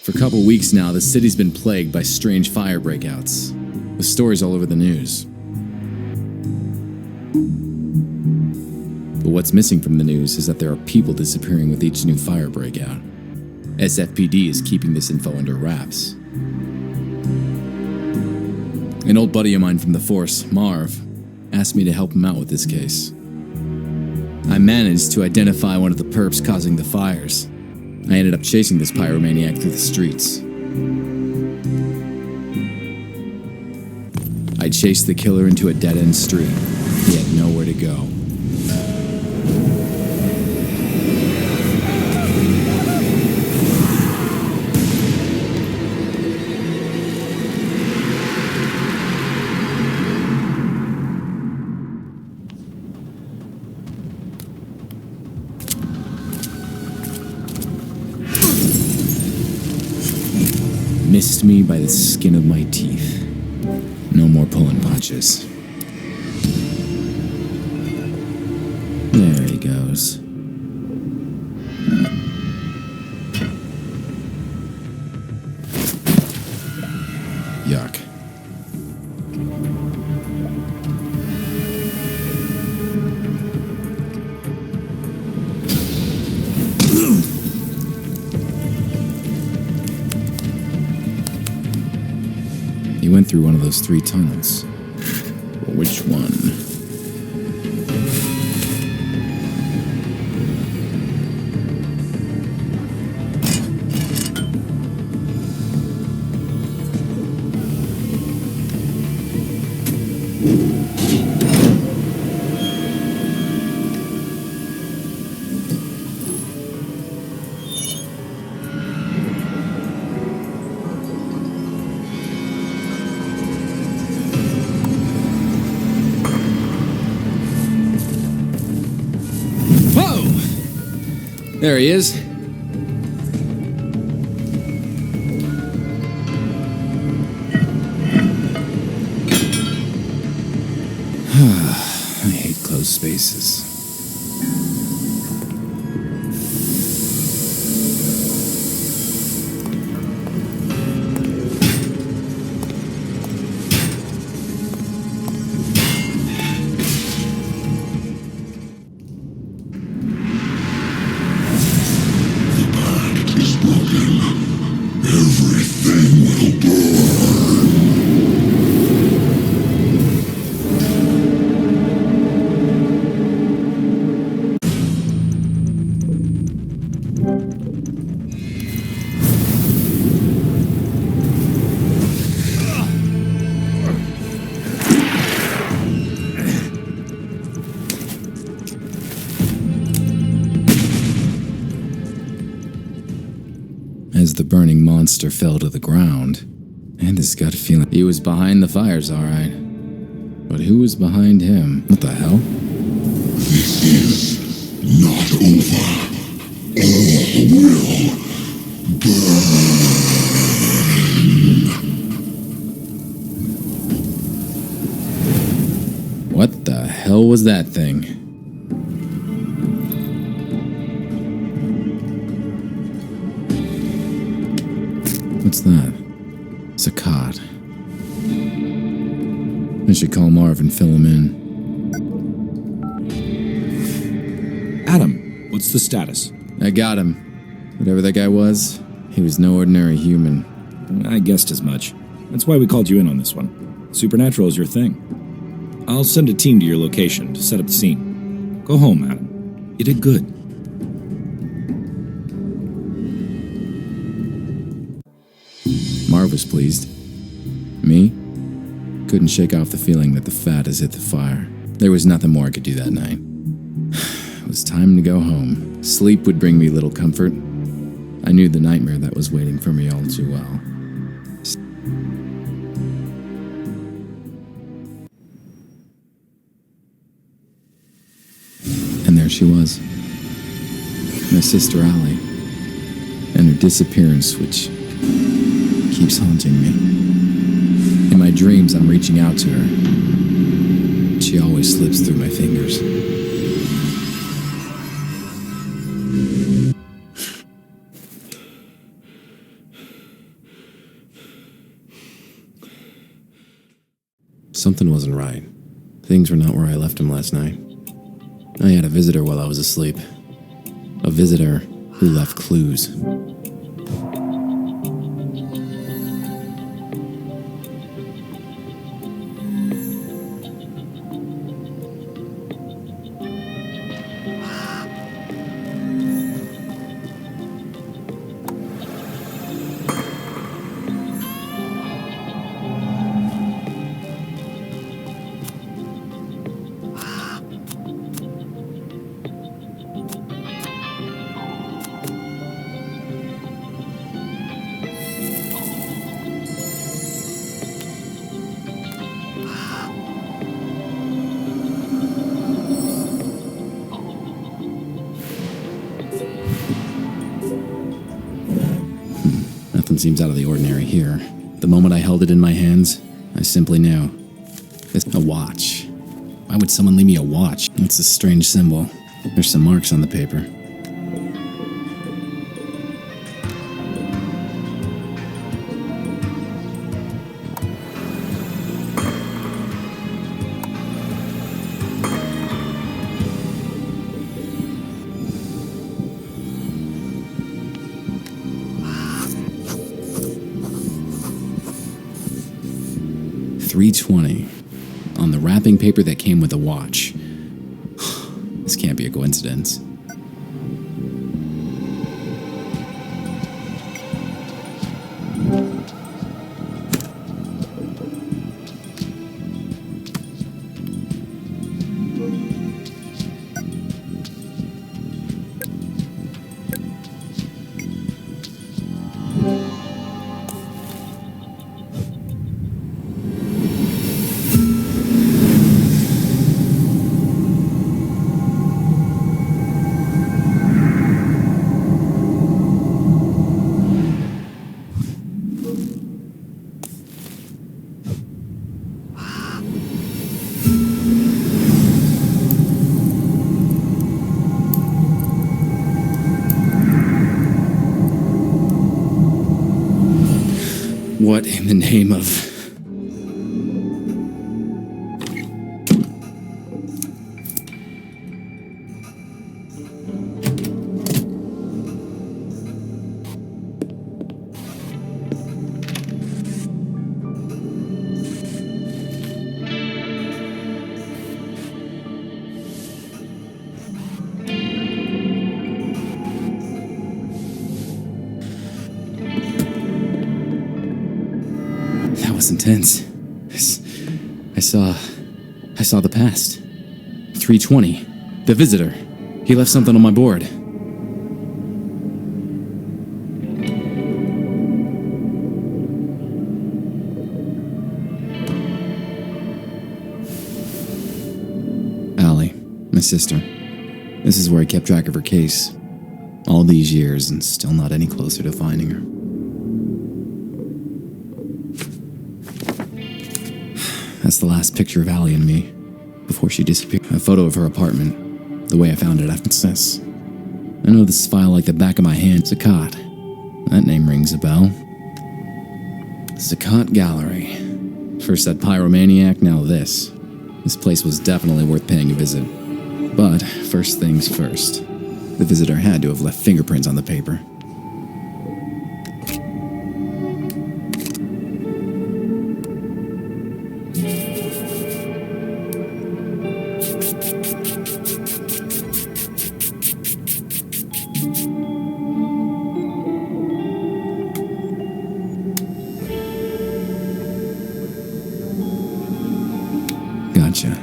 For a couple weeks now, the city's been plagued by strange fire breakouts, with stories all over the news. But what's missing from the news is that there are people disappearing with each new fire breakout. SFPD is keeping this info under wraps. An old buddy of mine from the force, Marv, asked me to help him out with this case. I managed to identify one of the perps causing the fires. I ended up chasing this pyromaniac through the streets. I chased the killer into a dead-end street. He had nowhere to go. Missed me by the skin of my teeth. No more pulling punches. There he goes. Yuck. He went through one of those 3 tunnels. Well, which one? There he is. I hate closed spaces. As the burning monster fell to the ground, I had this gut feeling he was behind the fires, all right. But who was behind him? What the hell? This is not over. All will burn. What the hell was that thing? What's that? It's a cot. I should call Marv and fill him in. Adam, what's the status? I got him. Whatever that guy was, he was no ordinary human. I guessed as much. That's why we called you in on this one. Supernatural is your thing. I'll send a team to your location to set up the scene. Go home, Adam. You did good. Marv was pleased. Me? Couldn't shake off the feeling that the fat has hit the fire. There was nothing more I could do that night. It was time to go home. Sleep would bring me little comfort. I knew the nightmare that was waiting for me all too well. And there she was. My sister Allie. And her disappearance, which keeps haunting me. In my dreams, I'm reaching out to her. She always slips through my fingers. Something wasn't right. Things were not where I left him last night. I had a visitor while I was asleep. A visitor who left clues. Nothing seems out of the ordinary here. The moment I held it in my hands, I simply knew. It's a watch. Why would someone leave me a watch? It's a strange symbol. There's some marks on the paper. $3.20 on the wrapping paper that came with the watch. This can't be a coincidence. What in the name of... That was intense. I saw the past. 3:20. The visitor. He left something on my board. Allie, my sister. This is where I kept track of her case. All these years and still not any closer to finding her. That's the last picture of Allie and me, before she disappeared. A photo of her apartment, the way I found it after this. I know this file like the back of my hand. Zakat. That name rings a bell. Zakat Gallery. First that pyromaniac, now this. This place was definitely worth paying a visit. But, first things first. The visitor had to have left fingerprints on the paper. Gotcha.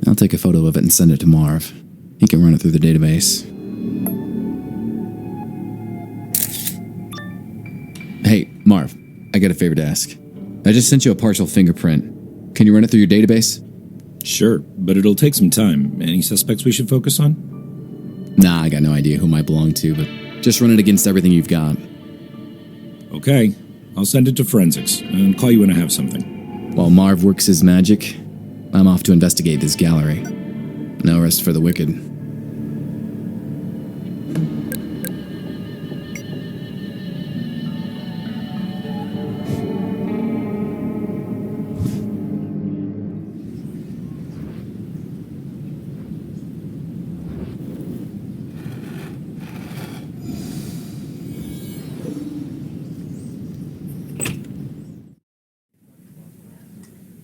I'll take a photo of it and send it to Marv. He can run it through the database. Hey, Marv, I got a favor to ask. I just sent you a partial fingerprint. Can you run it through your database? Sure, but it'll take some time. Any suspects we should focus on? Nah, I got no idea who might belong to, but just run it against everything you've got. Okay, I'll send it to forensics and call you when I have something. While Marv works his magic, I'm off to investigate this gallery. No rest for the wicked.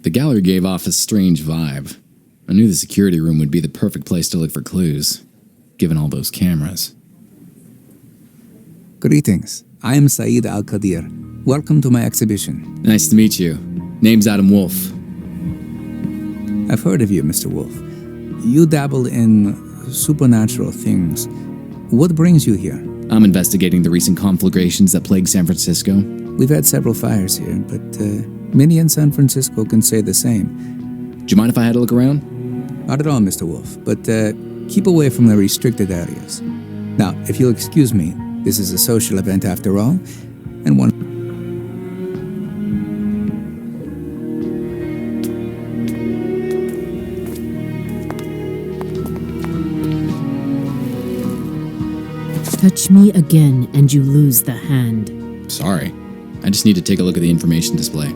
The gallery gave off a strange vibe. I knew the security room would be the perfect place to look for clues, given all those cameras. Greetings. I am Saeed Al-Qadir. Welcome to my exhibition. Nice to meet you. Name's Adam Wolfe. I've heard of you, Mr. Wolfe. You dabble in supernatural things. What brings you here? I'm investigating the recent conflagrations that plague San Francisco. We've had several fires here, but many in San Francisco can say the same. Do you mind if I had a look around? Not at all, Mr. Wolfe, but keep away from the restricted areas. Now, if you'll excuse me, this is a social event after all, and one... Touch me again and you lose the hand. Sorry. I just need to take a look at the information display.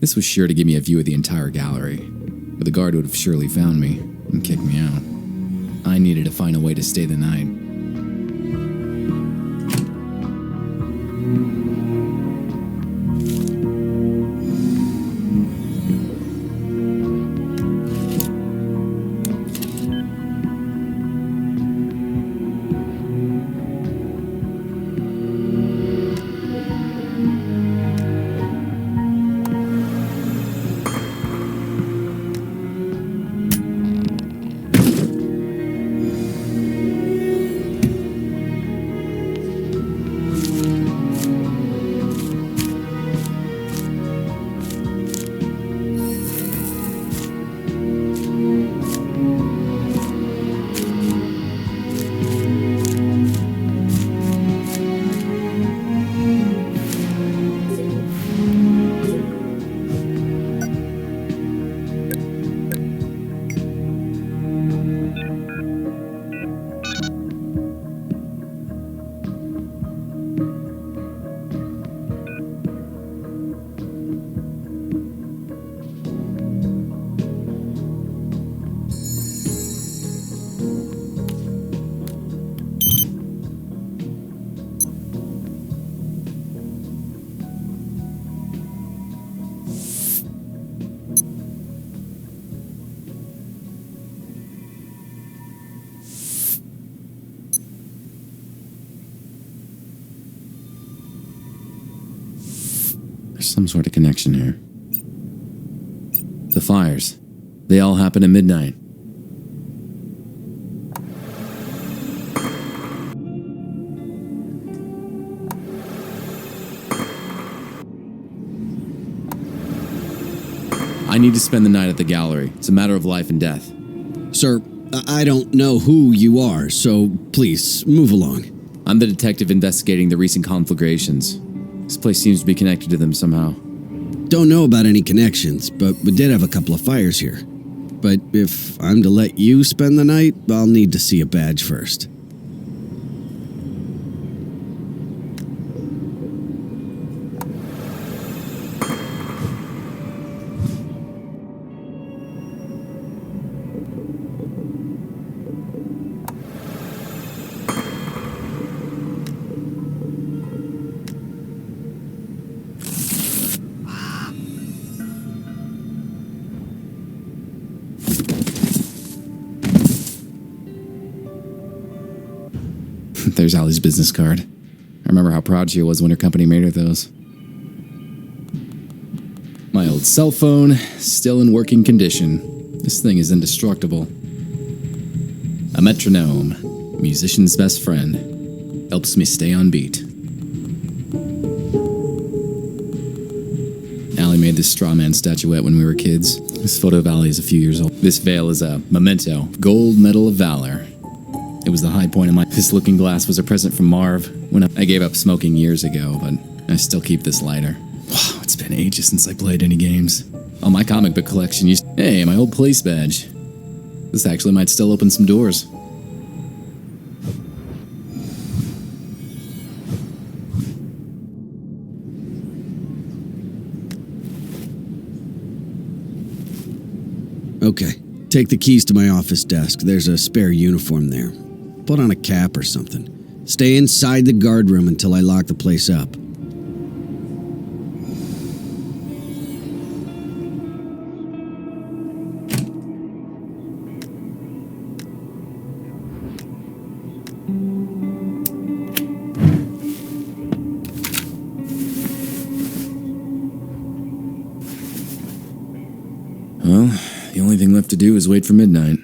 This was sure to give me a view of the entire gallery, but the guard would have surely found me and kicked me out. I needed to find a way to stay the night. There's some sort of connection here. The fires. They all happened at midnight. I need to spend the night at the gallery. It's a matter of life and death. Sir, I don't know who you are, so please, move along. I'm the detective investigating the recent conflagrations. This place seems to be connected to them somehow. Don't know about any connections, but we did have a couple of fires here. But if I'm to let you spend the night, I'll need to see a badge first. There's Allie's business card. I remember how proud she was when her company made her those. My old cell phone, still in working condition. This thing is indestructible. A metronome, musician's best friend, helps me stay on beat. Allie made this straw man statuette when we were kids. This photo of Allie is a few years old. This veil is a memento, gold medal of valor. It was the high point of my... This looking glass was a present from Marv when I gave up smoking years ago, but I still keep this lighter. Wow, it's been ages since I played any games. Oh, my comic book collection used... Hey, my old police badge. This actually might still open some doors. Okay, take the keys to my office desk. There's a spare uniform there. Put on a cap or something. Stay inside the guard room until I lock the place up. Well, the only thing left to do is wait for midnight.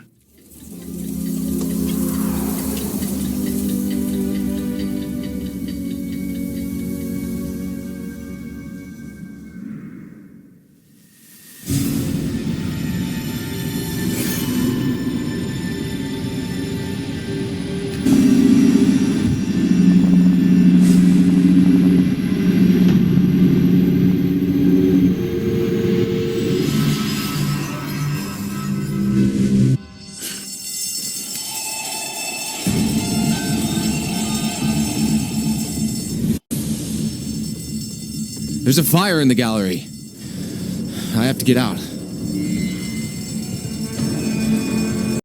There's a fire in the gallery. I have to get out.